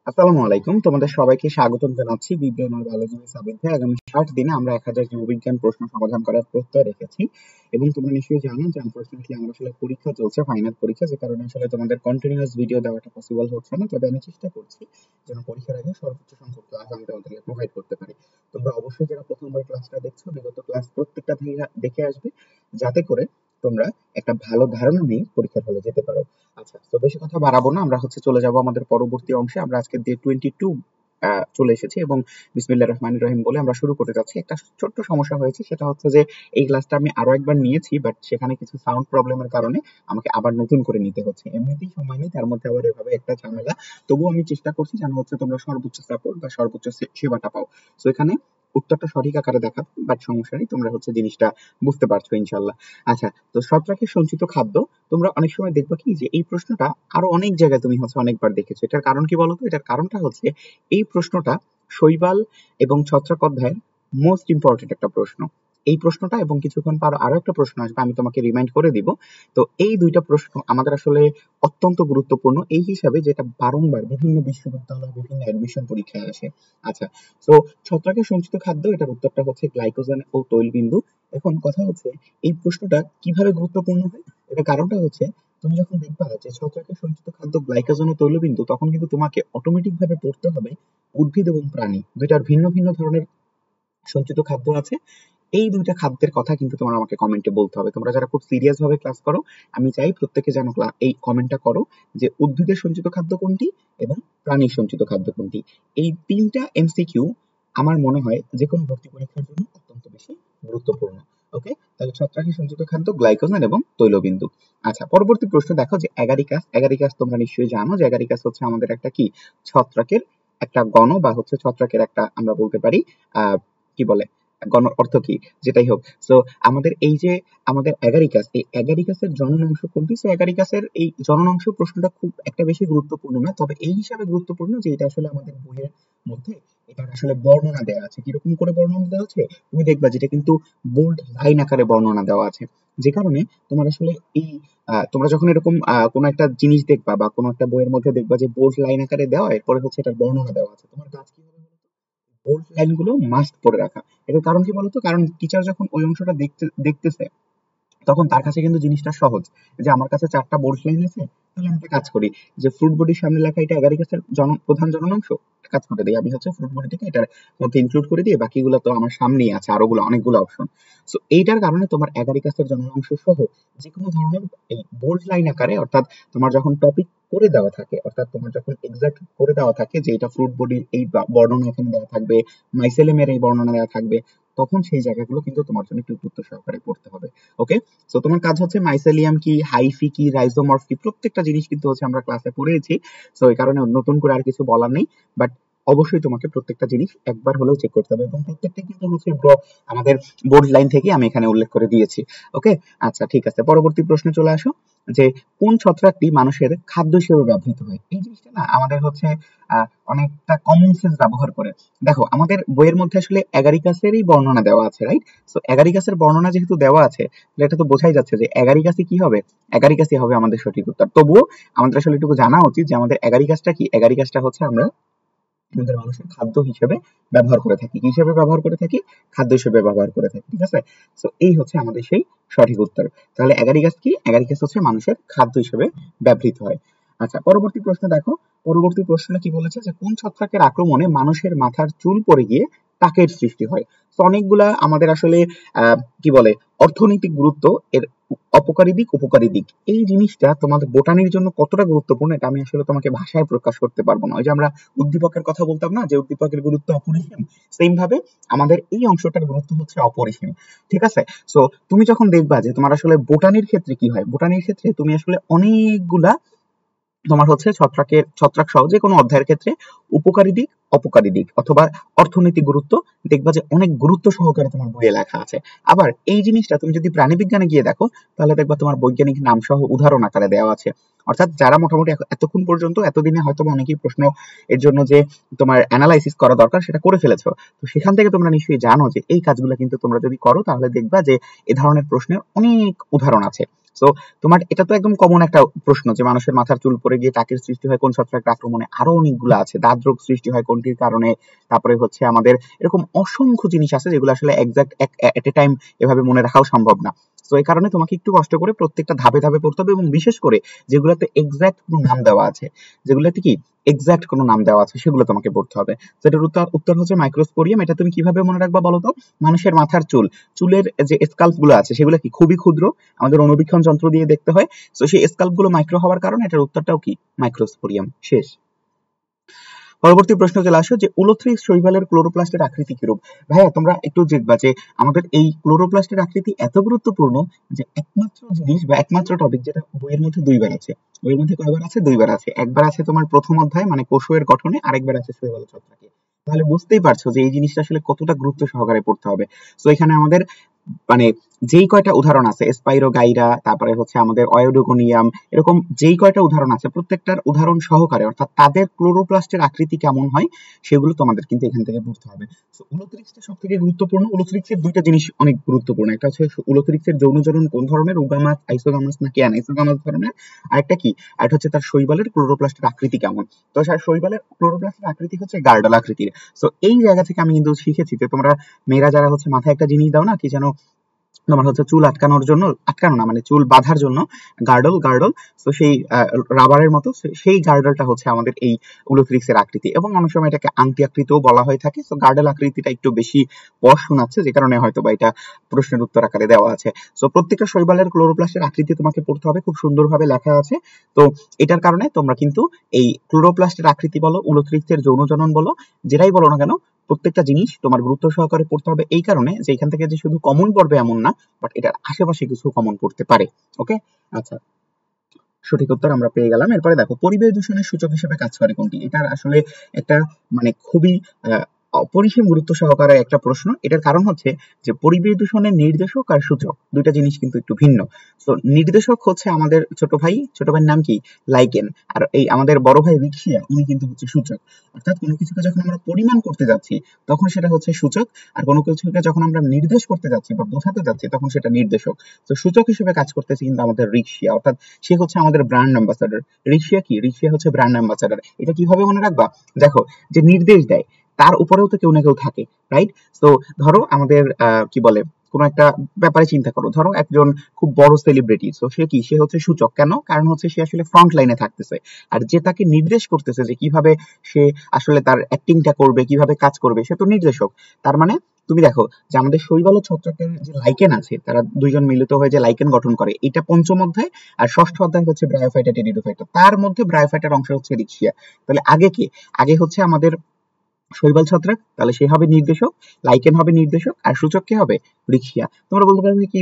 আসসালামু আলাইকুম, তোমাদের সবাইকে স্বাগতম জানাচ্ছি বিজ্ঞান ও বায়োলজি সাবজেক্টে। আগামী 60 দিনে আমরা 1000 জীববিজ্ঞান প্রশ্ন সমাধান করার প্রত্যয় রেখেছি। এবং তোমরা নিশ্চয়ই জানো যে আনফরচুনেটলি আমার আসলে পরীক্ষা চলছে, ফাইনাল পরীক্ষা, যে কারণে আসলে তোমাদের কন্টিনিউয়াস ভিডিও দেওয়াটা পসিবল হচ্ছে না। তবে আমি চেষ্টা করছি যেন পরীক্ষার আগে সর্বোচ্চ সংখ্যক ক্লাস আমি তোমাদেরকে প্রোভাইড করতে পারি। তোমরা অবশ্যই যারা প্রথমবার ক্লাসটা দেখছো, বিগত ক্লাস প্রত্যেকটা দেখে আসবে, যাতে করে তোমরা একটা ভালো ধারণা নিয়ে পরীক্ষার হলে যেতে পারো। আচ্ছা, তো বেশি কথা বাড়াবো না, আমরা চলে যাব আমাদের পরবর্তী অংশে। আমরা আজকে ডে 22 চলে এসেছি এবং বিসমিল্লাহির রহমানির রহিম বলে আমরা শুরু করতে যাচ্ছি। একটা ছোট্ট সমস্যা হয়েছে, সেটা হচ্ছে যে এই ক্লাসটা আমি আরো একবার নিয়েছি, বাট সেখানে কিছু সাউন্ড প্রবলেমের কারণে আমাকে আবার নতুন করে নিতে হচ্ছে। এমনিতেই সময় নেই, তার মধ্যে আবার এভাবে একটা ঝামেলা। তবুও আমি চেষ্টা করছি যেন তোমরা সর্বোচ্চ সাপোর্ট বা সর্বোচ্চ সেবাটা পাও। তো এখানে উত্তরটা সঠিক আকারে দেখাবো, বাট সমস্যা নেই, তোমরা জিনিসটা বুঝতে পারছো ইনশাল্লাহ। আচ্ছা, তো ছত্রাকের সঞ্চিত খাদ্য, তোমরা অনেক সময় দেখবা কি যে এই প্রশ্নটা আরো অনেক জায়গায় তুমি অনেকবার দেখেছো। এটার কারণ কি বলতো? এটার কারণটা হচ্ছে এই প্রশ্নটা শৈবাল এবং ছত্রাক অধ্যায়ের মোস্ট ইম্পর্টেন্ট একটা প্রশ্ন। এই প্রশ্নটা এবং কিছুক্ষণ পর আরো একটা প্রশ্ন আসবে, আমি তোমাকে রিমাইন্ড করে দিব। তো এই দুইটা প্রশ্ন আমাদের আসলে অত্যন্ত গুরুত্বপূর্ণ এই হিসাবে, যেটা বারংবার বিভিন্ন বিশ্ববিদ্যালয় বিভিন্ন অ্যাডমিশন পরীক্ষায় আসে। আচ্ছা, তো ছত্রাকের সঞ্চিত খাদ্য, এটার উত্তরটা হচ্ছে গ্লাইকোজেন ও তৈলবিন্দু। এখন কথা হচ্ছে এই প্রশ্নটা কিভাবে গুরুত্বপূর্ণ হয়। এটা কারণটা হচ্ছে, তুমি যখন দেখবা যে ছত্রাকের সঞ্চিত খাদ্য গ্লাইকোজেন ও তৈলবিন্দু, তখন কিন্তু তোমাকে অটোমেটিক ভাবে পড়তে হবে উদ্ভিদ এবং প্রাণী দুইটার ভিন্ন ভিন্ন ধরনের সঞ্চিত খাদ্য আছে। এই দুইটা খাদ্যের কথা কিন্তু তোমার আমাকে কমেন্টে বলতে হবে। তোমরা যারা খুব সিরিয়াস ভাবে ক্লাস করো, আমি চাই প্রত্যেকে যেন এই কমেন্টটা করো যে উদ্ভিদের সঞ্চিত খাদ্য কোনটি এবং প্রাণীর সঞ্চিত খাদ্য কোনটি। এই তিনটা এমসিকিউ আমার মনে হয় যে কোনো ভর্তি পরীক্ষার জন্য অত্যন্ত বেশি গুরুত্বপূর্ণ। ওকে, তাহলে ছত্রাকের সঞ্চিত খাদ্য গ্লাইকোজেন এবং তৈলবিন্দু। আচ্ছা, পরবর্তী প্রশ্ন দেখো যে এগারিকাস। এগারিকাস তোমরা নিশ্চয়ই জানো যে এগারিকাস হচ্ছে আমাদের একটা কি ছত্রাকের একটা গণ, বা ছত্রাকের একটা আমরা বলতে পারি কি বলে, গণ অর্থ কি, যেটাই হোক। সো আমাদের এই যে আমাদের এগারিকাস, এই এগারিকাসের জনন অংশ কোনটি? সো এগারিকাসের এই জনন অংশ প্রশ্নটা খুব একটা বেশি গুরুত্বপূর্ণ না, তবে এই হিসাবে গুরুত্বপূর্ণ যে এটা আসলে আমাদের বইয়ের মধ্যে এটার আসলে বর্ণনা দেওয়া আছে। কিরকম করে বর্ণনা দেওয়া আছে তুমি দেখবা, যেটা কিন্তু বোল্ড লাইন আকারে বর্ণনা দেওয়া আছে। যে কারণে তোমার আসলে এই তোমরা যখন এরকম কোনো একটা জিনিস দেখবা বা কোনো একটা বইয়ের মধ্যে দেখবা যে বোল্ড লাইন আকারে দেওয়া, এরপরে এটার বর্ণনা দেওয়া আছে, তোমার কাজ কি হবে বলতো? বোল্ড লাইনগুলো মাস্ট পড়ে রাখা। এটার কারণ কি বলতো? কারণ টিচার যখন ওই অংশটা দেখতেছে, তখন তার কাছে কিন্তু জিনিসটা সহজ। যে আমার কাছে 4টা বোল্ড লাইন আছে, তাহলে আমি একটা কাজ করি যে ফ্রুট বডির সামনে লেখা এটা এগারিকাসের প্রধান জনন অংশ, একটা কাজ করে দিই, আমি ফ্রুট বডিটাকে এটার মধ্যে ইনক্লুড করে দিয়ে বাকিগুলো তো আমার সামনেই আছে, আরোগুলো অনেকগুলো অপশন। সো এইটার কারণে তোমার এগারিকাসের জনন অংশ সহ যে কোনো ধরনের এই বোল্ড লাইন আকারে, অর্থাৎ তোমার যখন টপিক করে দেওয়া থাকে, অর্থাৎ তোমার যখন এক্সাক্ট করে দেওয়া থাকে যে এটা ফ্রুট বডির এই বর্ণনা এখানে দেওয়া থাকবে, মাইসেলিয়ামের এই বর্ণনা দেওয়া থাকবে, তখন সেই জায়গাগুলো কিন্তু তোমার জন্য একটু গুরুত্ব সহকারে পড়তে হবে। ওকে, সো তোমার কাজ হচ্ছে মাইসেলিয়াম কি, হাইফি কি, রাইজোমর্ফ কি, প্রত্যেকটা জিনিস কিন্তু আমরা ক্লাসে পড়েছি। সো এই কারণে নতুন করে আর কিছু বলার নেই, বাট অবশ্যই তোমাকে প্রত্যেকটা জিনিস একবার হলেও চেক করতে হবে, এবং প্রত্যেকটা কিন্তু আমাদের বোর্ড লাইন থেকে আমি এখানে উল্লেখ করে দিয়েছি। ওকে, আচ্ছা ঠিক আছে, পরবর্তী প্রশ্নে চলে আসো যে কোন ছত্রাকটি মানুষের খাদ্য হিসেবে ব্যবহৃত হয়। এই জিনিসটা না আমাদের অনেকটা কমন সেন্স ব্যবহার করে। দেখো, আমাদের বইয়ের মধ্যে আসলে এগারিকাসেরই বর্ণনা দেওয়া আছে, রাইট? সো এগারিকাসের বর্ণনা যেহেতু দেওয়া আছে, এটা তো বোঝাই যাচ্ছে যে এগারিকাসই কি হবে, এগারিকাসই হবে আমাদের সঠিক উত্তর। তবুও আমাদের আসলে একটু জানা উচিত যে আমাদের এগারিকাসটা কি। এগারিকাসটা হচ্ছে আমরা আমাদের মানুষের খাদ্য হিসেবে ব্যবহার করে থাকি। কি হিসেবে ব্যবহার করে থাকি? খাদ্য হিসেবে ব্যবহার করে থাকি, ঠিক আছে? সো এই হচ্ছে আমাদের সেই সঠিক উত্তর। তাহলে এগারিকাস কি? এগারিকাস হচ্ছে মানুষের খাদ্য হিসেবে ব্যবহৃত হয়। আচ্ছা, পরবর্তী প্রশ্ন দেখো। পরবর্তী প্রশ্নে কি বলেছে যে কোন ছত্রাকের আক্রমণে মানুষের মাথার চুল পড়ে গিয়ে টাকের সৃষ্টি হয়। তো অনেকগুলা আমাদের আসলে কি বলে অর্থনৈতিক গুরুত্ব এর, অপকারী দিক উপকারী দিক, এই জিনিসটা তোমাদের বোটানির জন্য কতটা গুরুত্বপূর্ণ এটা আমি আসলে তোমাকে ভাষায় প্রকাশ করতে পারবো না। ওই যে আমরা উদ্দীপকের কথা বলতাম না, যে উদ্দীপকের গুরুত্ব অপরিসীম, সেম ভাবে আমাদের এই অংশটার গুরুত্ব হচ্ছে অপরিসীম, ঠিক আছে? সো তুমি যখন দেখবা যে তোমার আসলে বোটানির ক্ষেত্রে কি হয়, বোটানির ক্ষেত্রে তুমি আসলে অনেকগুলা তোমার ছত্রাক সহ যে কোনো অধ্যায়ের ক্ষেত্রে উপকারী দিক অপকারী দিক অথবা অর্থনৈতিক গুরুত্ব দেখবা যে অনেক গুরুত্ব সহকারে তোমার বইয়ে লেখা আছে। আবার এই জিনিসটা তুমি যদি প্রাণীবিজ্ঞানে গিয়ে দেখো, তাহলে দেখবা তোমার বৈজ্ঞানিক নাম সহ উদাহরণ আকারে দেওয়া আছে। অর্থাৎ যারা মোটামুটি এতক্ষণ পর্যন্ত এতদিনে হয়তো অনেকেই প্রশ্ন এর জন্য যে তোমার অ্যানালাইসিস করা দরকার সেটা করে ফেলেছো, তো সেখান থেকে তোমরা নিশ্চয়ই জানো যে এই কাজগুলো কিন্তু তোমরা যদি করো তাহলে দেখবা যে এ ধরনের প্রশ্নের অনেক উদাহরণ আছে। সো তোমার এটা তো একদম কমন একটা প্রশ্ন যে মানুষের মাথার চুল পড়ে গিয়ে টাকের সৃষ্টি হয় কোন ছত্রাকের আক্রমণে, আরো অনেকগুলো আছে, দাঁত রোগ সৃষ্টি হয় কোনটির কারণে, তারপরে হচ্ছে আমাদের এরকম অসংখ্য জিনিস আছে যেগুলো আসলে এক্সাক্ট এট এ টাইম এভাবে মনে রাখাও সম্ভব না। তো এই কারণে তোমাকে একটু কষ্ট করে প্রত্যেকটা ধাপে ধাপে পড়তে হবে, এবং বিশেষ করে যেগুলোতে এক্সাক্ট কোনো নাম দেওয়া আছে, যেগুলোতে কি এক্সাক্ট কোনো নাম দেওয়া আছে সেগুলো তোমাকে পড়তে হবে। সেটার উত্তর হচ্ছে মাইক্রোস্পোরিয়াম। এটা তুমি কিভাবে মনে রাখবা বলো তো? মানুষের মাথার চুলের যে স্কাল্প গুলো আছে সেগুলো কি খুবই ক্ষুদ্র, আমাদের অনুবীক্ষণ যন্ত্র দিয়ে দেখতে হয়। তো সেই স্কাল্প গুলো মাইক্রো হওয়ার কারণে এটার উত্তরটাও কি মাইক্রোস্পোরিয়াম। শেষ। পরবর্তী প্রশ্ন চলে আসো যে উলোথ্রিক্স শৈবালের ক্লোরোপ্লাস্টের আকৃতি কিরূপ। ভাইয়া তোমরা একটু দেখবা যে আমাদের এই ক্লোরোপ্লাস্টের আকৃতি এত গুরুত্বপূর্ণ যে একমাত্র জিনিস বা একমাত্র টপিক যেটা বইয়ের মধ্যে দুইবার আছে। বইয়ের মধ্যে কয়বার আছে? দুইবার আছে। একবার আছে তোমার প্রথম অধ্যায় মানে কোষের গঠনে, আরেকবার আছে শৈবাল ছত্রাকে। তাহলে বুঝতেই পারছো যে এই জিনিসটা আসলে কতটা গুরুত্ব সহকারে পড়তে হবে। তো এখানে আমাদের মানে যেই কয়টা উদাহরণ আছে, স্পাইরোগাইরা, তারপরে হচ্ছে আমাদের অয়োডোগোনিয়াম, এরকম যেই কয়টা উদাহরণ আছে প্রত্যেকটার উদাহরণ সহকারে অর্থাৎ তাদের ক্লোরোপ্লাস্টের আকৃতি কেমন হয় সেগুলো তোমাদের কিন্তু এখান থেকে পড়তে হবে। তো উলোথ্রিক্সটা সব থেকে গুরুত্বপূর্ণ। উলোথ্রিক্সের দুইটা জিনিস অনেক গুরুত্বপূর্ণ, একটা হচ্ছে উলোথ্রিক্সের যৌনচরণ কোন ধরনের, উগামাস, আইসোগামাস নাকি অ্যানাইসোগামাস ধরনের, আরেকটা কি, আরেকটা হচ্ছে তার শৈবালের ক্লোরোপ্লাস্টের আকৃতি কেমন। তো শৈবালের ক্লোরোপ্লাস্টের আকৃতি হচ্ছে গার্ডল আকৃতির। তো এই জায়গা থেকে আমি কিন্তু শিখেছি যে তোমরা মেয়েরা যারা হচ্ছে মাথায় একটা জিনিস দাও না, কি যেন তোমার হচ্ছে চুল আটকানোর জন্য, আটকানো না মানে চুল বাঁধার জন্য গার্ডল, তো সেই রাবারের মতো সেই গার্ডলটা হচ্ছে আমাদের এই উলোথ্রিক্সের আকৃতি, এবং অনেক সময় এটাকে আংটি আকৃতিও বলা হয়ে থাকে। তো গার্ডল আকৃতিটা একটু বেশি পশ শোনাচ্ছে, যে কারণে হয়তো বা এটা প্রশ্নের উত্তর আকারে দেওয়া আছে। তো প্রত্যেকটা শৈবালের ক্লোরোপ্লাস্টের আকৃতি তোমাকে পড়তে হবে, খুব সুন্দরভাবে লেখা আছে। তো এটার কারণে তোমরা কিন্তু এই ক্লোরোপ্লাস্টের আকৃতি বলো, উলোথ্রিক্সের যৌনজনন বলো, যেটাই বলো না কেন, প্রত্যেকটা জিনিস তোমার গুরুত্ব সহকারে পড়তে হবে, এই কারণে যে এখান থেকে যে শুধু কমন পড়বে এমন না, বাট এটার আশেপাশে কিছু কমন পড়তে পারে। ওকে, আচ্ছা, সঠিক উত্তর আমরা পেয়ে গেলাম। এরপরে দেখো পরিবেশ দূষণের সূচক হিসেবে কাজ করে কোনটি। এটার আসলে একটা মানে খুবই অপরিসীম গুরুত্ব সহকারে একটা প্রশ্ন। এটার কারণ হচ্ছে যে পরিবেশ দূষণের নির্দেশক আর সূচক দুইটা জিনিস কিন্তু একটু ভিন্ন। তো নির্দেশক হচ্ছে আমাদের ছোট ভাইয়ের নাম কি? লাইকেন। আর এই আমাদের বড় ভাই রিক্সিয়া, উনি কিন্তু হচ্ছে সূচক। অর্থাৎ কোনো কিছুকে যখন আমরা পরিমাণ করতে যাচ্ছি তখন সেটা হচ্ছে সূচক, আর কোনো কিছুকে যখন আমরা নির্দেশ করতে যাচ্ছি বা বোঝাতে যাচ্ছি তখন সেটা নির্দেশক। তো সূচক হিসেবে কাজ করতেছে কিন্তু আমাদের রিক্সিয়া, অর্থাৎ সে হচ্ছে আমাদের ব্র্যান্ড অ্যাম্বাসাডর। রিক্সিয়া কি? রিক্সিয়া হচ্ছে ব্র্যান্ড অ্যাম্বাসাডর। এটা কিভাবে মনে রাখবা? দেখো, যে নির্দেশ দেয় তার উপরেও তো কেউ না কেউ থাকে, রাইট? তো ধরো আমাদের কি বলে, কোন একটা ব্যাপারে চিন্তা করো, ধরো একজন খুব বড় সেলিব্রিটি, তো সে কি? সে হচ্ছে সূচক। কেন? কারণ হচ্ছে সে আসলে ফ্রন্ট লাইনে থাকতেছে, আর যে তাকে নির্দেশ করতেছে যে কিভাবে সে আসলে তার অ্যাক্টিংটা করবে, কিভাবে কাজ করবে, সে তো নির্দেশক। তার মানে তুমি দেখো যে আমাদের শৈবাল ও ছত্রাকের যে লাইকেন আছে, তারা দুইজন মিলিত হয়ে যে লাইকেন গঠন করে, এটা পঞ্চম অধ্যায়। আর ষষ্ঠ অধ্যায় হচ্ছে ব্রায়োফাইটা টেরিডোফাইটা, তার মধ্যে ব্রায়োফাইটার অংশ হচ্ছে রিক্সিয়া। তাহলে আগে কি? আগে হচ্ছে আমাদের শৈবাল ছত্রাক, তাহলে সে হবে নির্দেশক, লাইকেন হবে নির্দেশক, আর সূচক কে হবে? রিক্সিয়া। তোমরা বলতে পারবে কি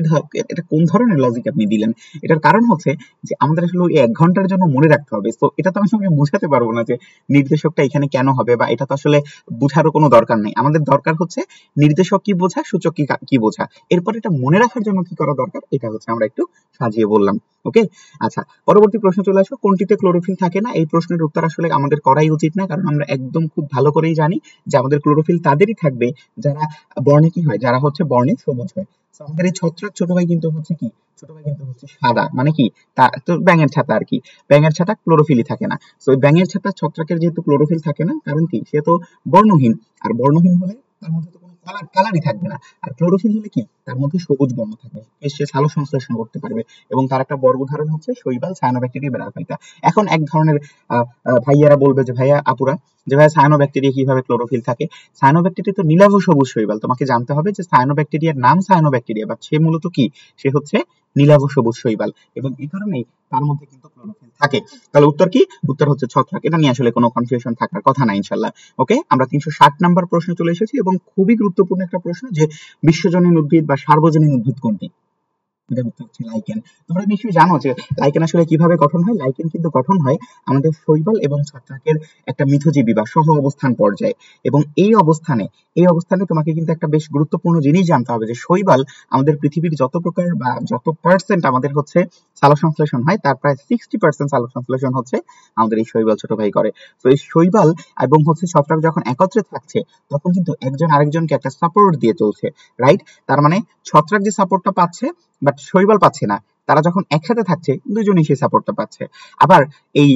এটা কোন ধরনের লজিক আপনি দিলেন? এটার কারণ হচ্ছে যে আমাদের আসলে ওই 1 ঘন্টার জন্য মনে রাখতে হবে। তো এটা তো আমি তোমাকে বোঝাতে পারবো না যে নির্দেশকটা এখানে কেন হবে, বা এটা তো আসলে বোঝারও কোনো দরকার নেই। আমাদের দরকার হচ্ছে নির্দেশক কি বোঝা, সূচক কি বোঝা। এরপর এটা মনে রাখার জন্য কি করা দরকার, এটা হচ্ছে আমরা একটু সাজিয়ে বললাম। ওকে, আচ্ছা, পরবর্তী প্রশ্ন চলে আসো, কোনটিতে ক্লোরোফিল থাকে না। এই প্রশ্নের উত্তর আসলে আমাদের করাই উচিত না, কারণ আমরা একদম খুব ভালো করেই জানি যে আমাদের ক্লোরোফিল তাদেরই থাকবে যারা বর্ণে কি হয়, যারা হচ্ছে বর্ণে সবুজ হয়। তো আমাদের এই ছত্রাক ছোট ভাই কিন্তু হচ্ছে কি? ছোট ভাই কিন্তু হচ্ছে সাদা, মানে কি? তা তো ব্যাঙের ছাতা আর কি, ব্যাঙের ছাতা ক্লোরোফিলই থাকে না। তো ওই ব্যাঙের ছাতা ছত্রাকের যেহেতু ক্লোরোফিল থাকে না, কারণ কি? সে তো বর্ণহীন, আর বর্ণহীন হলে তার মধ্যে তো কোনো কালারই থাকবে না। আর ক্লোরোফিল হলে কি? তার মধ্যে সবুজ বর্ণ থাকবে, সে সালোক সংশ্লেষণ করতে পারবে। এবং তার একটা বড় উদাহরণ হচ্ছে শৈবাল, সায়ানোব্যাকটেরিয়া, ব্রায়োফাইটা। এখন এক ধরনের ভাইয়ারা বলবে যে ভাইয়া, আপুরা, যে ভাইয়া সায়ানোব্যাকটেরিয়া কিভাবে ক্লোরোফিল থাকে? সায়ানোব্যাকটেরিয়া তো নীলাভ সবুজ শৈবাল। তোমাকে জানতে হবে যে সায়ানোব্যাকটেরিয়ার নাম সায়ানোব্যাকটেরিয়া, বাট সে মূলত কি? সে হচ্ছে নীলাভ সবুজ শৈবাল, এবং এই কারণেই তার মধ্যে কিন্তু ক্লোরোফিল থাকে। তাহলে উত্তর কি? উত্তর হচ্ছে ছত্রাক। এটা নিয়ে আসলে কোনো কনফিউশন থাকার কথা না ইনশাল্লাহ। ওকে, আমরা 360 নাম্বার প্রশ্নে চলে এসেছি, এবং খুবই গুরুত্বপূর্ণ একটা প্রশ্ন, যে বিশ্বজনীন উদ্ভিদ বা সার্বজনীন উদ্ভিদ কোনটি? এটার উত্তর হচ্ছে লাইকেন। তোমরা নিশ্চয়ই জানো যে লাইকেন আসলে কিভাবে গঠন হয়। লাইকেন কিন্তু গঠন হয় আমাদের শৈবাল এবং ছত্রাকের একটা মিথজীবী বা সহ অবস্থান পর্যায়ে। এবং এই অবস্থানে তোমাকে কিন্তু একটা বেশ গুরুত্বপূর্ণ জিনিস জানতে হবে, যে শৈবাল আমাদের পৃথিবীর যত প্রকার বা যত পার্সেন্ট আমাদের হচ্ছে সালোক সংশ্লেষণ হয়, তার প্রায় 60% সালোক সংশ্লেষণ হচ্ছে আমাদের এই শৈবাল ছোট ভাই করে। তো এই শৈবাল এবং হচ্ছে ছত্রাক যখন একত্রে থাকছে, তখন কিন্তু একজন আরেকজনকে একটা সাপোর্ট দিয়ে চলছে, রাইট? তার মানে ছত্রাক যে সাপোর্টটা পাচ্ছে, বাট শৈবাল পাচ্ছে না, তারা যখন একসাথে থাকছে দুজনেই সেই সাপোর্টটা পাচ্ছে। আবার এই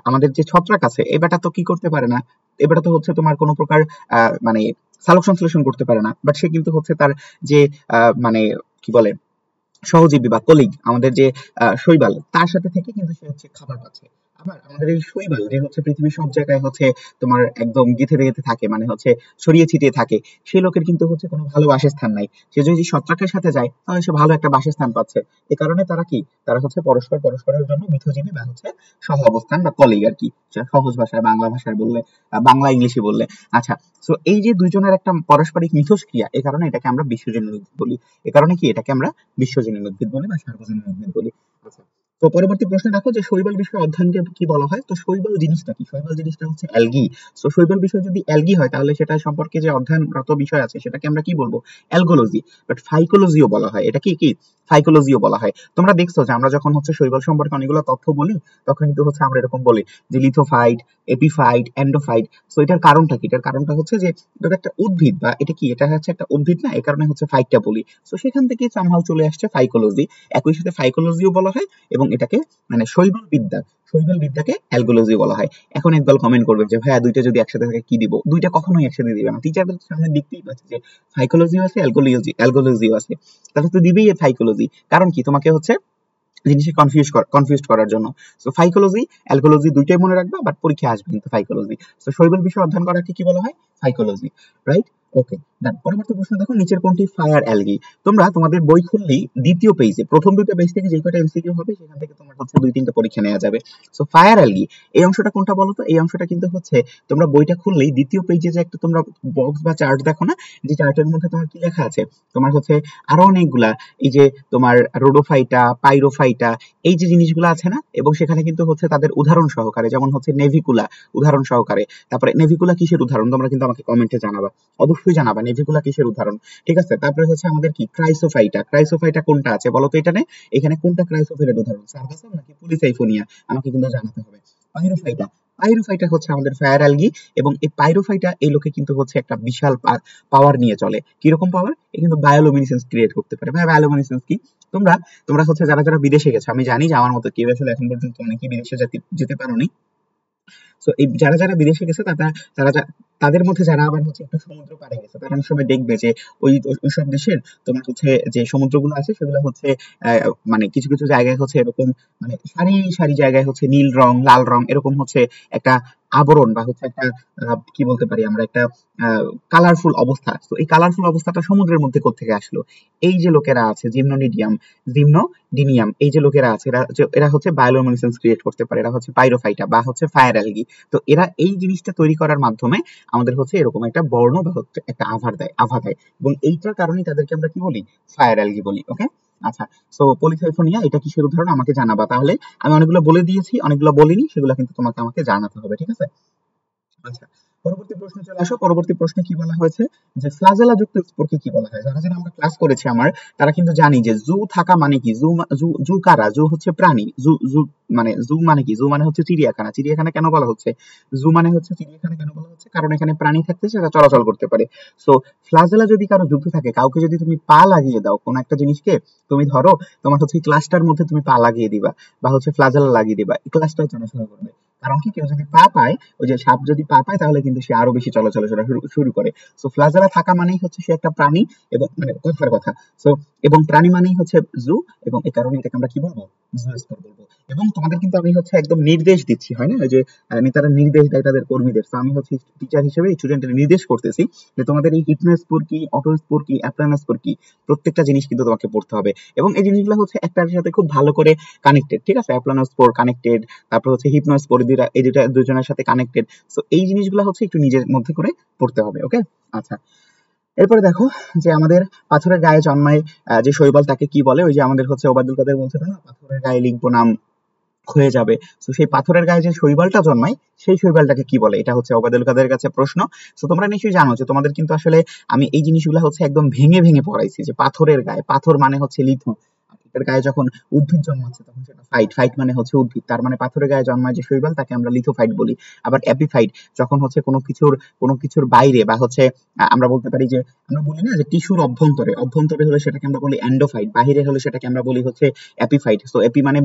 আমাদের যে ছত্রাক আছে এবারটা তো কি করতে পারে না, এবারটা তো হচ্ছে তোমার কোনো প্রকার মানে সালোক সংশ্লেষণ করতে পারে না, বাট সে কিন্তু হচ্ছে তার যে মানে কি বলে সহজীবী বা কলিগ আমাদের যে শৈবাল তার সাথে থেকে কিন্তু সে হচ্ছে খাবার পাচ্ছে। আবার আমাদের এই শৈবাল যে হচ্ছে পৃথিবীর সব জায়গায় হচ্ছে তোমার একদম গেঁথে গেঁথে থাকে, মানে হচ্ছে ছড়িয়ে ছিটিয়ে থাকে, সেই লোকের কিন্তু হচ্ছে কোনো ভালো বাসস্থান নাই। সে যদি ছত্রাকের সাথে যায় তাহলে সে ভালো একটা বাসস্থান পাচ্ছে। এ কারণে তারা কি, তারা হচ্ছে পরস্পরের জন্য মিথজীবী বা হচ্ছে সহ অবস্থান বা কলিগ আর কি, সহজ ভাষায় বাংলা ভাষায় বললে, বাংলা ইংলিশে বললে। আচ্ছা, তো এই যে দুইজনের একটা পারস্পরিক মিথস্ক্রিয়া, এ কারণে এটাকে আমরা বিশ্বজনীন উদ্ভিদ বলি। এ কারণে কি এটাকে আমরা বিশ্বজনীন উদ্ভিদ বলি বা সার্বজনীন উদ্ভিদ বলি। আচ্ছা, তো পরবর্তী প্রশ্নে দেখো যে শৈবাল বিষয় অধ্যয়নকে কি বলা হয়। তো শৈবাল জিনিসটা কি, শৈবাল জিনিসটা হচ্ছে অ্যালগি। তো শৈবাল বিষয় যদি অ্যালগি হয় তাহলে সেটা সম্পর্কে যে অধ্যয়নরত বিষয় আছে সেটাকে আমরা কি বলবো, অ্যালগোলজি। বাট ফাইকোলজিও বলা হয়, এটা কি কি ফাইকোলজিও বলা হয়। তোমরা দেখছো যে আমরা যখন হচ্ছে শৈবাল সম্পর্কে অনেকগুলো তথ্য বলি তখন কিন্তু হচ্ছে আমরা এরকম বলি যে লিথোফাইট, এপিফাইট, এন্ডোফাইট। তো এটার কারণটা কি, এটার কারণটা হচ্ছে যে এটা একটা উদ্ভিদ বা এটা কি, এটা হচ্ছে একটা উদ্ভিদ না, এই কারণে হচ্ছে ফাইটটা বলি। তো সেখান থেকে সামহাউ চলে আসছে ফাইকোলজি। একই সাথে ফাইকোলজিও বলা হয় এবং এটাকে মানে শৈবাল বিদ্যাকে অ্যালগোলজি বলা হয়। এখন একদল কমেন্ট করবে যে ভাইয়া দুইটা যদি একসাথে থাকে কি দিব, দুইটা কখনোই একসাথে দিবে না। টিচারদের সামনে দেখতেই পাচ্ছে যে ফাইকোলজিও আছে, অ্যালগোলজিও আছে, তাহলে তো দিবেই ফাইকোলজি। কারণ কি, তোমাকে হচ্ছে জিনিসে কনফিউজ করার জন্য। সো ফাইকোলজি অ্যালগোলজি দুইটাই মনে রাখবা, বাট পরীক্ষা আসবে কিন্তু ফাইকোলজি। সো শৈবাল বিষয় অধ্যয়ন করাকে কি বলা হয়, ফাইকোলজি। রাইট, ওকে ডান। পরবর্তী প্রশ্ন দেখো, নিচের কোনটি ফায়ার অ্যালগি। তোমরা তোমাদের বই খুললেই দ্বিতীয় পেজে প্রথম দুইটা পেজ থেকে যে কয়টা এমসিকিউ হবে সেখান থেকে তোমার হচ্ছে দুই তিনটা পরীক্ষা নেওয়া যাবে। সো ফায়ার অ্যালগি এই অংশটা কোনটা বলো তো, এই অংশটা কিন্তু হচ্ছে তোমরা বইটা খুললেই দ্বিতীয় পেজে যে একটা তোমরা বক্স বা চার্ট দেখো না, যে চার্টের মধ্যে তোমার কি লেখা আছে, তোমার হচ্ছে আরো অনেকগুলা এই যে তোমার রোডোফাইটা, পাইরোফাইটা, এই যে জিনিসগুলো আছে না, এবং সেখানে কিন্তু হচ্ছে তাদের উদাহরণ সহকারে, যেমন হচ্ছে নেভিকুলা উদাহরণ সহকারে। তারপরে নেভিকুলা কিসের উদাহরণ তোমরা কিন্তু আমাকে কমেন্টে জানাবা, অবশ্যই জানাবা নেভিকুলা কিসের উদাহরণ। ঠিক আছে, তারপরে হচ্ছে আমাদের কি ক্রাইসোফাইটা কোনটা আছে বলো তো, এখানে কোনটা ক্রাইসোফাইটের উদাহরণ, সার্গাসাম নাকি পলিসাইফোনিয়া, আমাকে কিন্তু জানাতে হবে। পাইরোফাইটা পাইরোফাইটা হচ্ছে আমাদের ফায়ার অ্যালগি, এবং এই পাইরোফাইটা এই লোকে কিন্তু হচ্ছে একটা বিশাল পাওয়ার নিয়ে চলে। কিরকম পাওয়ার, এ কিন্তু বায়োলুমিনেসেন্স ক্রিয়েট করতে পারে। ভাই বায়োলুমিনেসেন্স কি, তোমরা তোমরা হচ্ছে যারা যারা বিদেশে গেছো, আমি জানি যে আমার মতো কেউ আসলে এখন পর্যন্ত অনেকেই বিদেশে যেতে পারোনি। সো এই যারা যারা বিদেশে গেছে তারা তাদের মধ্যে যারা আবার হচ্ছে একটু সমুদ্র পাড়ে গেছে তারা অনেক সময় দেখবে যে ওই সব দেশের তোমার হচ্ছে যে সমুদ্রগুলো আছে সেগুলো হচ্ছে মানে কিছু কিছু জায়গায় হচ্ছে এরকম, মানে সারি সারি জায়গায় হচ্ছে নীল রং লাল রং এরকম হচ্ছে একটা আবরণ বা হচ্ছে একটা কি বলতে পারি আমরা, একটা কালারফুল অবস্থা। তো এই কালারফুল অবস্থাটা সমুদ্রের মধ্যে কোত্থেকে আসলো, এই যে লোকেরা আছে জিমনোডিনিয়াম, এই যে লোকেরা আছে এরা হচ্ছে বায়োলুমিনেসেন্স ক্রিয়েট করতে পারে, এরা হচ্ছে পাইরোফাইটা বা হচ্ছে ফায়ার অ্যালগি। তো এরা এই জিনিসটা তৈরি করার মাধ্যমে আমাদের হচ্ছে এরকম একটা বর্ণ বা হচ্ছে একটা আভা দেয়, এবং এইটার কারণেই তাদেরকে আমরা কি বলি, ফায়ার অ্যালগি বলি। ওকে, আচ্ছা। সো পলিসাইফোনিয়া এটা কিসের উদাহরণ আমাকে জানাবা তাহলে। আমি অনেকগুলো বলে দিয়েছি, অনেকগুলো বলিনি, সেগুলো কিন্তু তোমাকে আমাকে জানাতে হবে, ঠিক আছে। আচ্ছা, পরবর্তী প্রশ্নে চলে আসো। পরবর্তী প্রশ্নে কি বলা হয়েছে যে ফ্লাজেলা যুক্ত স্পোরকে কি বলা হয়। যারা যারা আমরা ক্লাস করেছি তারা কিন্তু জানি যে জু থাকা মানে কি, জু কারা, জু হচ্ছে প্রাণী, জু মানে কি, জু মানে হচ্ছে চিড়িয়াখানা। চিড়িয়াখানা কেন বলা হচ্ছে, জু মানে হচ্ছে চিড়িয়াখানা কেন বলা হচ্ছে, কারণ এখানে প্রাণী থাকতে সেটা চলাচল করতে পারে। সো ফ্লাজেলা যদি কারো যুক্ত থাকে, কাউকে যদি তুমি পা লাগিয়ে দাও, কোন একটা জিনিসকে তুমি ধরো, তোমার হচ্ছে ক্লাসটার মধ্যে তুমি পা লাগিয়ে দিবা বা হচ্ছে ফ্লাজেলা লাগিয়ে দিবা, এই ক্লাসটাও চলাচল করবে। কারণ কি, কেউ যদি পা পায়, ওই যে সাপ যদি পা পায় তাহলে কিন্তু সে আরো বেশি চলাচল শুরু করে। সো ফ্লাজেলা থাকা মানেই হচ্ছে সে একটা প্রাণী, এবং মানে কথার কথা। সো এবং প্রাণী মানেই হচ্ছে জু, এবং এই কারণে এটাকে আমরা কি বলবো, জু স্পোর বলবো। এবং তোমাদের কিন্তু আমি হচ্ছে একদম নির্দেশ দিচ্ছি, হয় না, ওই যে নেতারা নির্দেশ দেয় তাদের কর্মীদের। তো আমি হচ্ছে টিচার হিসেবে স্টুডেন্টের নির্দেশ করতেছি যে তোমাদের এই হিপনোস্পোর কি, অটোস্পোর কি, অ্যাপ্লানোস্পোর কি, প্রত্যেকটা জিনিস কিন্তু তোমাকে পড়তে হবে। এবং এই জিনিসগুলো হচ্ছে একটার সাথে খুব ভালো করে কানেক্টেড, ঠিক আছে। অ্যাপ্লানোস্পোর কানেক্টেড, তারপর হচ্ছে হিপনোস্পোর, এই দুজনের সাথে কানেক্টেড। সো এই জিনিসগুলো হচ্ছে একটু নিজের মধ্যে করে পড়তে হবে। ওকে, আচ্ছা। এরপরে দেখো যে আমাদের পাথরের গায়ে জন্মায় যে শৈবাল তাকে কি বলে। ওই যে আমাদের হচ্ছে ওবায়দুল কাদের বলছিল না, পাথরের গায়ে লিখবো নাম হয়ে যাবে। তো সেই পাথরের গায়ে যে শৈবালটা জন্মায় সেই শৈবালটাকে কি বলে, এটা হচ্ছে ওবায়দুল কাদের কাছে প্রশ্ন। তো তোমরা নিশ্চয়ই জানো যে তোমাদের কিন্তু আসলে আমি এই জিনিসগুলো হচ্ছে একদম ভেঙে ভেঙে পড়াইছি, যে পাথরের গায়ে, পাথর মানে হচ্ছে লিথো, ছত্রাকের গায়ে যখন উদ্ভিদ জন্মাচ্ছে তখন সেটা ফাইট, ফাইট মানে হচ্ছে উদ্ভিদ, তার মানে পাথরের গায়ে জন্মায় যে শৈবাল তাকে আমরা লিথোফাইট বলি। আবার অ্যাপিফাইট যখন হচ্ছে কোনো কিছুর বাইরে বা হচ্ছে আমরা বলতে পারি যে, আমরা বলি না যে টিস্যুর অভ্যন্তরে, অভ্যন্তরে হলে সেটাকে আমরা বলি এন্ডোফাইট, বাহিরে হলে সেটাকে আমরা বলি হচ্ছে অ্যাপিফাইট। সো এপি মানে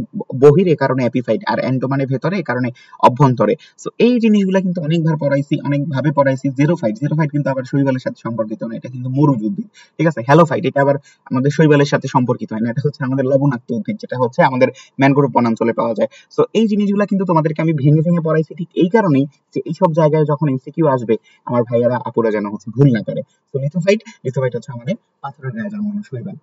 বহির, এ কারণে অ্যাপিফাইট, আর এন্ডো মানে ভেতরে, এ কারণে অভ্যন্তরে। সো এই জিনিসগুলো কিন্তু অনেকবার পড়াইছি, অনেকভাবে পড়াইছি। জিরোফাইট, জিরোফাইট কিন্তু আবার শৈবালের সাথে সম্পর্কিত না, এটা কিন্তু মরুজ উদ্ভিদ, ঠিক আছে। হ্যালোফাইট এটা আবার আমাদের শৈবালের সাথে সম্পর্কিত হয় না, এটা হচ্ছে আমাদের লবণাক্ত উদ্ভিদ, যেটা হচ্ছে আমাদের ম্যানগ্রোভ বনাঞ্চলে পাওয়া যায়। সো এই জিনিসগুলো কিন্তু তোমাদেরকে আমি ভেঙে ভেঙে পড়াইছি ঠিক এই কারণেই যে এইসব জায়গায় যখন এমসিকিউ আসবে আমার ভাইয়ারা আপুরা যেন হচ্ছে ভুল না করে। তো লিথোফাইট, লিথোফাইট হচ্ছে আমাদের পাথরের গায়ে জন্মানো শৈবাল।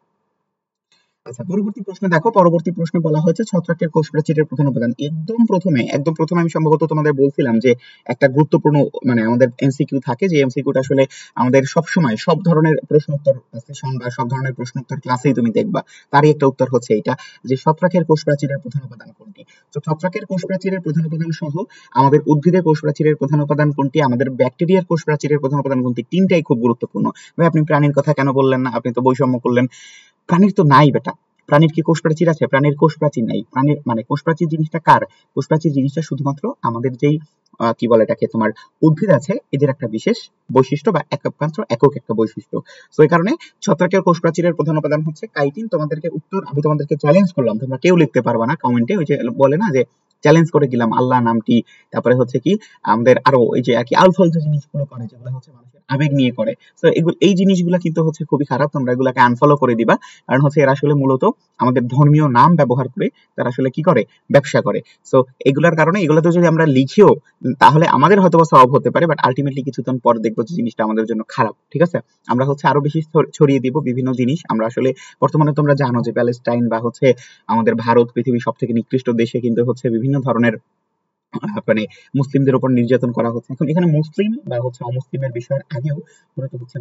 আচ্ছা, পরবর্তী প্রশ্নে দেখো, পরবর্তী প্রশ্নে বলা হয়েছে ছত্রাকের কোষ প্রাচীরের প্রধান উপাদান। একদম প্রথমে আমি সম্ভবত তোমাদের বলছিলাম যে একটা গুরুত্বপূর্ণ মানে আমাদের এমসিকিউ থাকে, যে এমসিকিউটা আসলে আমাদের সব সময় সব ধরনের প্রশ্ন উত্তর সেশন বা সব ধরনের প্রশ্ন উত্তর ক্লাসেই তুমি দেখবা। তারই একটা উত্তর হচ্ছে এইটা, যে ছত্রাকের কোষ প্রাচীরের প্রধান উপাদান কোনটি। তো ছত্রাকের কোষ প্রাচীরের প্রধান উপাদান সহ আমাদের উদ্ভিদের কোষ প্রাচীরের প্রধান উপাদান কোনটি, আমাদের ব্যাকটেরিয়ার কোষ প্রাচীরের প্রধান উপাদান কোনটি, তিনটাই খুব গুরুত্বপূর্ণ। ভাই আপনি প্রাণীর কথা কেন বললেন না, আপনি তো বৈষম্য করলেন। প্রাণীর তো নাই বেটা, প্রাণীর কি কোষ প্রাচীর আছে? প্রাণীর কোষ প্রাচীর নাই। প্রাণীর মানে কোষ প্রাচীর জিনিসটা কার? কোষ প্রাচীর জিনিসটা শুধুমাত্র আমাদের যেই কি বলে এটাকে তোমার উদ্ভিদ আছে এদের একটা বিশেষ বৈশিষ্ট্য বা একমাত্র একক একটা বৈশিষ্ট্য। তো এই কারণে ছত্রাকের কোষ প্রাচীরের প্রধান উপাদান হচ্ছে কাইটিন। তোমাদেরকে উত্তর আমি তোমাদেরকে চ্যালেঞ্জ করলাম, তোমরা কেউ লিখতে পারবা না কমেন্টে, ওই যে বলে না যে চ্যালেঞ্জ করে দিলাম আল্লাহ নামটি, তারপরে হচ্ছে কি আমাদের আরো ওই যে আর কি আলফল যে জিনিসগুলো করে, যেগুলো হচ্ছে মানুষের আবেগ নিয়ে করে। তো এগুলো এই জিনিসগুলো কিন্তু হচ্ছে খুবই খারাপ, তোমরা এগুলাকে আনফলো করে দিবা। কারণ হচ্ছে এরা আসলে মূলত আমাদের ধর্মীয় নাম ব্যবহার করে তারা আসলে কি করে, ব্যবসা করে। সো এগুলার কারণে এগুলোতে যদি আমরা লিখিও তাহলে আমাদের হয়তো বা সলভ হতে পারে, বাট আলটিমেটলি কিছুক্ষণ পর দেখবো যে জিনিসটা আমাদের জন্য খারাপ, ঠিক আছে। আমরা হচ্ছে আরো বেশি ছড়িয়ে দিব বিভিন্ন জিনিস। আমরা আসলে বর্তমানে তোমরা জানো যে প্যালেস্টাইন বা হচ্ছে আমাদের ভারত পৃথিবীর সব থেকে নিকৃষ্ট দেশে কিন্তু হচ্ছে বিভিন্ন ধরনের মানে মুসলিমদের উপর নির্যাতন করা হচ্ছে। এখন এখানে মুসলিম বা হচ্ছে অমুসলিমের বিষয়ের আগেও মূলত হচ্ছে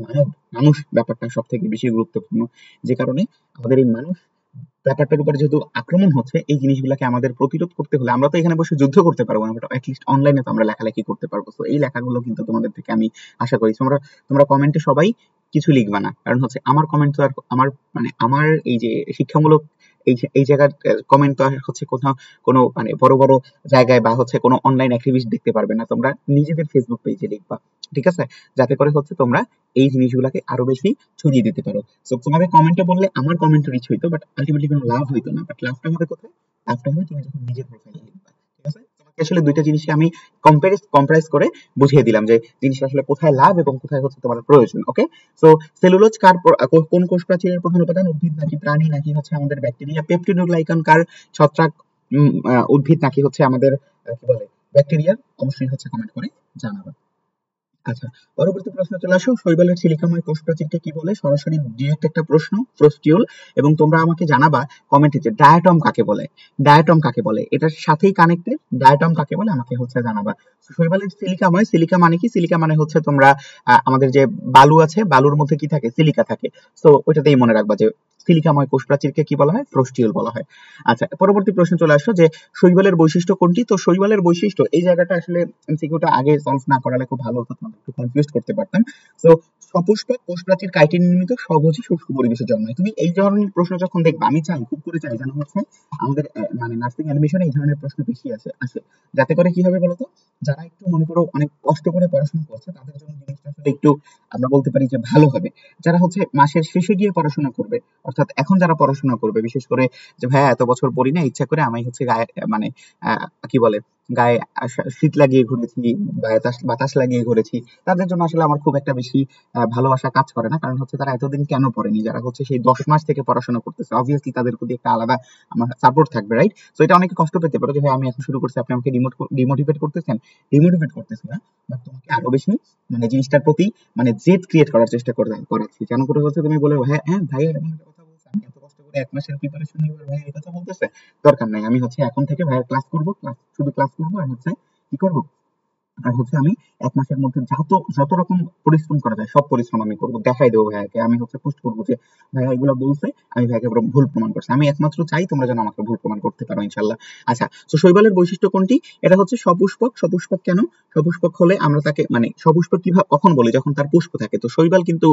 মানুষ ব্যাপারটা সব থেকে বেশি গুরুত্বপূর্ণ। যে কারণে আমাদের এই মানুষ ব্যাপারটার উপর যেহেতু আক্রমণ হচ্ছে, এই জিনিসগুলোকে আমাদের প্রতিরোধ করতে হলে আমরা তো এখানে বসে যুদ্ধ করতে পারবো না, বাট অ্যাটলিস্ট অনলাইনে তো আমরা লেখালেখি করতে পারবো। তো এই লেখাগুলো কিন্তু তোমাদের থেকে আমি আশা করি। তোমরা তোমরা কমেন্টে সবাই কিছু লিখবা না, কারণ হচ্ছে আমার কমেন্ট তো আর আমার মানে আমার এই যে শিক্ষামূলক এই জায়গার কমেন্ট তো আর হচ্ছে কোথাও কোনো মানে বড় বড় জায়গায় বা হচ্ছে কোনো অনলাইন অ্যাক্টিভিস্ট দেখতে পারবে না, তোমরা নিজেদের ফেসবুক পেজে লিখবা, ঠিক আছে, যাতে করে হচ্ছে তোমরা এই জিনিসগুলোকে আরো বেশি ছড়িয়ে দিতে পারো। সো তোমাদের কমেন্টে বললে আমার কমেন্ট রিচ হইতো, বাট আলটিমেটলি কোনো লাভ হইতো না। বাট লাভটা হবে কোথায়? লাভটা হবে তুমি যখন নিজের প্রোফাইলে লিখবা, ঠিক আছে। তোমাকে আসলে দুইটা জিনিসকে আমি কম্প্রাইজ করে বুঝিয়ে দিলাম যে জিনিসটা আসলে কোথায় লাভ এবং কোথায় হচ্ছে তোমার প্রয়োজন। ওকে, সো সেলুলোজ কোন কোষ প্রাচীরের প্রধান উপাদান? উদ্ভিদ নাকি প্রাণী নাকি হচ্ছে আমাদের ব্যাকটেরিয়া? পেপটিডোগ্লাইকান কার? ছত্রাক, উদ্ভিদ নাকি হচ্ছে আমাদের কি বলে ব্যাকটেরিয়া? অবশ্যই হচ্ছে কমেন্ট করে জানাবা। আচ্ছা, পরবর্তী প্রশ্ন চলে আসো, শৈবালের সিলিকাময় কোষ প্রাচীরকে কি বলে? সরাসরি ডিরেক্ট একটা প্রশ্ন, প্রস্টিউল। এবং তোমরা আমাকে জানাবা কমেন্টে যে ডায়াটম কাকে বলে, ডায়াটম কাকে বলে, এটার সাথেই কানেক্টেড, ডায়াটম কাকে বলে আমাকে হচ্ছে জানাবা। শৈবালের সিলিকাময়, সিলিকা মানে কি? সিলিকা মানে হচ্ছে তোমরা আমাদের যে বালু আছে বালুর মধ্যে কি থাকে, সিলিকা থাকে। তো ওইটাতেই মনে রাখবা যে সিলিকাময় কোষ প্রাচীরকে কি বলা হয়? প্রস্টিউল বলা হয়। আচ্ছা, পরবর্তী প্রশ্ন চলে আসো যে শৈবালের বৈশিষ্ট্য কোনটি? তো শৈবালের বৈশিষ্ট্য, এই জায়গাটা আসলে এমসিকিউটা আগে সলভ না করালে খুব ভালো হতো, তোমাদের একটু কনফিউজ করতে পারতাম। তো সপুষ্পক কোষ প্রাচীর কাইটিন নির্মিত, সহজে শুষ্ক পরিবেশে জন্মায়। তুমি এই ধরনের প্রশ্ন যখন দেখবে, আমি চাই খুব করে চাই যেন হচ্ছে আমাদের মানে নার্সিং অ্যাডমিশনে এই ধরনের প্রশ্ন বেশি আসে, যাতে করে কি হবে বলতো, যারা একটু মনে করো অনেক কষ্ট করে পড়াশোনা করছে তাদের জন্য জিনিসটা আসলে একটু আমরা বলতে পারি যে ভালো হবে। যারা হচ্ছে মাসের শেষে গিয়ে পড়াশোনা করবে, অর্থাৎ এখন যারা পড়াশোনা করবে বিশেষ করে যে ভাইয়া এত বছর পড়ি না, ইচ্ছা করে আমি হচ্ছে গায়ে মানে কি বলে গায়ে শীত লাগিয়ে ঘুরেছি, বাতাস লাগিয়ে ঘুরেছি, তাদের জন্য আসলে আমার খুব একটা বেশি ভালোবাসা কাজ করে না। কারণ হচ্ছে তারা এতদিন কেন পড়েনি, যারা হচ্ছে সেই 10 মাস থেকে পড়াশোনা করতেছে, অবভিয়াসলি তাদের প্রতি একটা আলাদা আমার সাপোর্ট থাকবে, রাইট? তো এটা অনেকে কষ্ট পেতে পারে যে ভাই আমি এখন শুরু করছি, আপনি আমাকে ডিমোটিভেট করতেছেন। ডিমোটিভেট করতেছি না, বাট তোমাকে আরো বেশি মানে জিনিসটার প্রতি মানে জেদ ক্রিয়েট করার চেষ্টা করাচ্ছি, যেন করে হচ্ছে তুমি বলে হ্যাঁ হ্যাঁ ভাই এরকম একটা কথা বলছে, আমি এত কষ্ট করে 1 মাসের প্রিপারেশন নিয়ে ভাই এই কথা বলতেছে। দরকার নাই, আমি হচ্ছে এখন থেকে ভাইয়ের ক্লাস করবো, শুধু ক্লাস করবো, আর হচ্ছে কি করবো, আর হচ্ছে আমি 1 মাসের মধ্যে যত রকম পরিশ্রম করা যায় সব পরিশ্রম আমি করবো, দেখাই দেবো ভাইয়াকে, আমি হচ্ছে পোস্ট করবো যে ভাইয়া এগুলো বলছে, আমি ভাইয়াকে ভুল প্রমাণ করছি। আমি একমাত্র চাই তোমরা যেন আমাকে ভুল প্রমাণ করতে পারো ইনশাল্লাহ। আচ্ছা, তো শৈবালের বৈশিষ্ট্য কোনটি? এটা হচ্ছে সপুষ্পক। সপুষ্পক কেন? সপুষ্পক হলে আমরা তাকে মানে সপুষ্পক কিভাবে কখন বলি? যখন তার পুষ্প থাকে। তো শৈবাল কিন্তু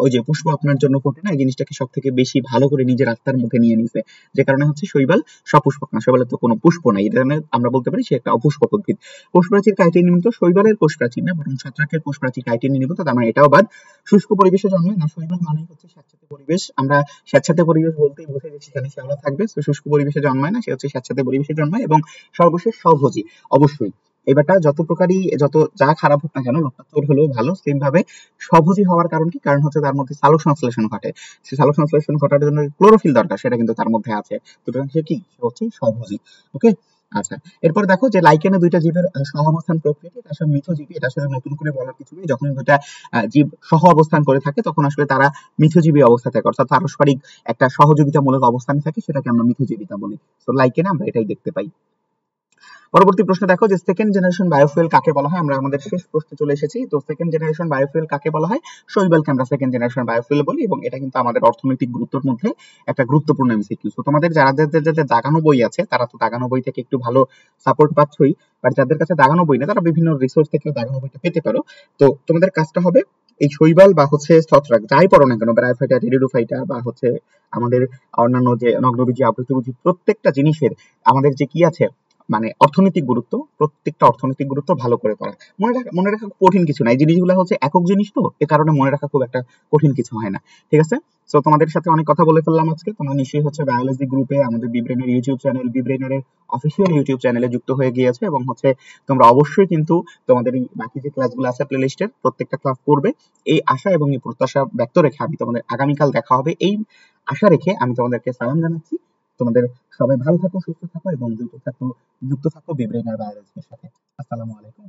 ওই যে পুষ্প আপনার জন্য ফোটে না, এই জিনিসটাকে সব থেকে বেশি ভালো করে নিজের আত্মার মুখে নিয়ে নিছে, যে কারণে হচ্ছে শৈবাল সপুষ্পক না। শৈবালের তো কোনো পুষ্প নাই, এটা আমরা বলতে পারি সে একটা অপুষ্পক উদ্ভিদ। কোষপ্রাচীর কাইটিন নির্মিত, শৈবালের কোষপ্রাচীর না বরং ছত্রাকের কোষপ্রাচীর কাইটিন নির্মিত, তার মানে এটাও বাদ। শুষ্ক পরিবেশে জন্মায় না, শৈবাল মানেই হচ্ছে স্যাঁতসেঁতে পরিবেশ। আমরা স্যাঁতসেঁতে পরিবেশ বলতেই বুঝে যে সেখানে শ্যাওলা থাকবে, তো শুষ্ক পরিবেশে জন্মায় না, সে হচ্ছে স্যাঁতসেঁতে পরিবেশে জন্মায়। এবং সর্বশেষ স্বভোজী, অবশ্যই এবারটা যত প্রকারই যত যা খারাপ হোক না কেন, লোকটা চোর হলেও ভালো, সেম ভাবে স্বভোজী হওয়ার কারণ কি? কারণ হচ্ছে তার মধ্যে সালোক সংশ্লেষণ ঘটে, সে সালোক সংশ্লেষণ ঘটার জন্য ক্লোরোফিল দরকার, সেটা কিন্তু তার মধ্যে আছে, সুতরাং সে কি? সে হচ্ছে স্বভোজী। ওকে। আচ্ছা, এরপর দেখো যে লাইকেনে দুইটা জীবের সহাবস্থান প্রক্রিয়া, এটা আসলে মিথজীবী, এটা আসলে নতুন করে বলার কিছু নেই। যখন দুইটা জীব সহ অবস্থান করে থাকে তখন আসলে তারা মিথজীবী অবস্থা থাকে, অর্থাৎ পারস্পরিক একটা সহযোগিতামূলক অবস্থানে থাকে, সেটাকে আমরা মিথজীবিতা বলি। তো লাইকেনে আমরা এটাই দেখতে পাই। পরবর্তী প্রশ্ন দেখো যে সেকেন্ড জেনারেশন বায়োফুয়েল কাকে বলা হয়? আমরা আমাদের শেষ প্রশ্নে চলে এসেছি। তো সেকেন্ড জেনারেশন বায়োফুয়েল কাকে বলা হয়? শৈবালকে আমরা সেকেন্ড জেনারেশন বায়োফুয়েল বলি, এবং এটা কিন্তু আমাদের অর্থনৈতিক গুরুত্বের মধ্যে একটা গুরুত্বপূর্ণ এমসিকিউ। তো তোমাদের যাদের দাগানো বই আছে তারা তো দাগানো বই থেকে একটু ভালো সাপোর্ট পাচ্ছই, বাট যাদের কাছে দাগানো বই না তারা বিভিন্ন রিসোর্স থেকে দাগানো বইটা পেতে পারো। তো তোমাদের কাজটা হবে এই শৈবাল বা হচ্ছে ছত্রাক যাই পড়ো না কেন, ব্রায়োফাইটা, টেরিডোফাইটা বা হচ্ছে আমাদের অন্যান্য যে নগ্নবীজী আবৃতবীজী, প্রত্যেকটা জিনিসের আমাদের যে কি আছে মানে অর্থনৈতিক গুরুত্ব, প্রত্যেকটা অর্থনৈতিক গুরুত্ব ভালো করে পড়া। মনে রাখা কঠিন কিছু না, এই জিনিসগুলো হচ্ছে একক জিনিস, তো এ কারণে মনে রাখা খুব একটা কঠিন কিছু হয় না। ঠিক আছে। তো তোমাদের সাথে অনেক কথা বলে ফেললাম আজকে। তোমরা নিশ্চয়ই হচ্ছে বায়োলজি গ্রুপে আমাদের বিব্রেনের ইউটিউব চ্যানেল, বিব্রেনের অফিসিয়াল ইউটিউব চ্যানেলে যুক্ত হয়ে গিয়েছো, এবং হচ্ছে তোমরা অবশ্যই কিন্তু তোমাদের এই বাকি যে ক্লাসগুলো আছে প্লেলিস্টের প্রত্যেকটা ক্লাস করবে, এই আশা এবং এই প্রত্যাশা ব্যক্ত রেখে আমি তোমাদের আগামীকাল দেখা হবে এই আশা রেখে আমি তোমাদেরকে সালাম জানাচ্ছি। তোমাদের সবাই ভালো থাকো, সুস্থ থাকো এবং যুক্ত থাকো বিব্রেনার বায়োলজির সাথে। আসসালামু আলাইকুম।